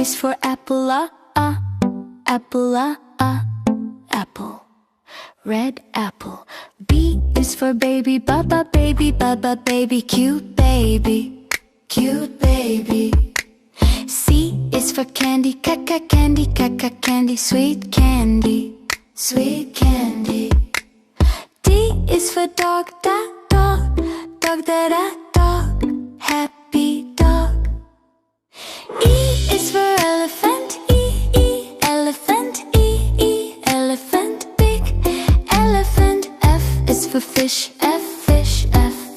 is for apple, apple, apple. Red apple. B is for baby, baby, baby, cute baby, cute baby. C is for candy, candy, candy, sweet candy, sweet candy. D is for dog, dog, dog, dog, happy dog. E is for elephant, elephant, elephant, big elephant. F is for fish, fish,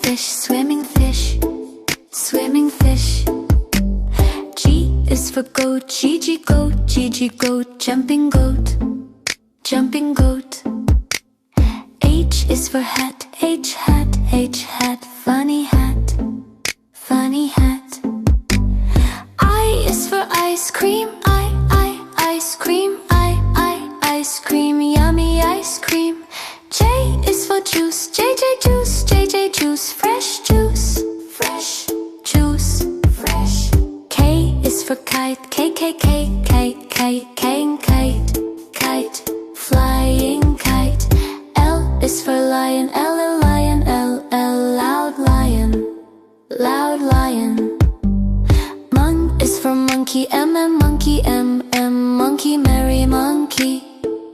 fish, swimming fish, swimming fish. G is for goat, goat, goat, jumping goat, jumping goat. H is for hat, hat, funny hat, funny hat. I is for ice cream, ice cream, ice cream, yummy ice cream. J is for juice, juice, juice, fresh juice, fresh juice, fresh. K is for kite, kite, kite, flying kite. L is for lion, lion, loud lion, loud lion. Mon is for monkey, monkey, monkey, merry monkey,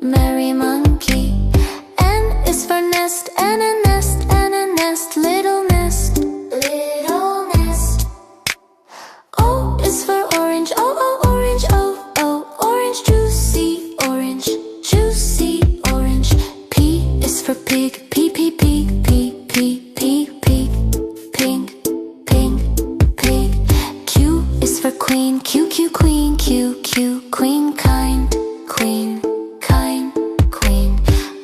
merry monkey. N is for nest, and a nest, little nest, little nest. O is for orange, orange, orange, juicy orange, juicy orange. P is for pig, pig, pink, pink. Q is for queen, queen, queen, kind, queen, queen.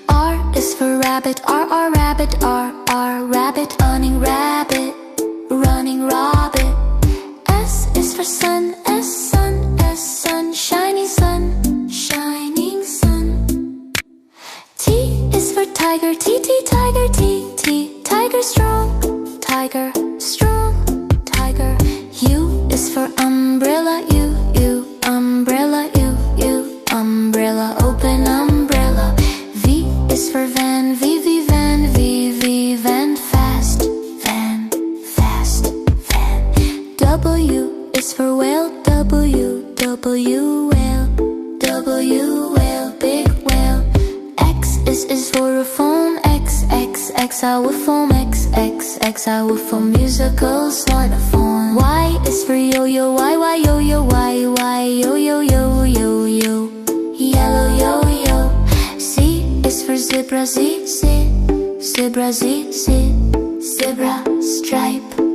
R is for rabbit, rabbit, rabbit, running rabbit, running rabbit. S is for sun, sun, shiny sun, shining sun. T is for tiger, tiger, tiger strong, tiger strong, tiger. U is for umbrella, umbrella, umbrella, open umbrella. V is for van, van, fast, van, van. W is for whale, whale, big whale. X is for a phone, X, xylophone, X, xylophone, musical xylophone. Y is for yo-yo, y, yo-yo, y, yo-yo, yo-yo, yellow yo-yo. Z is for zebra, zebra, zebra, stripe.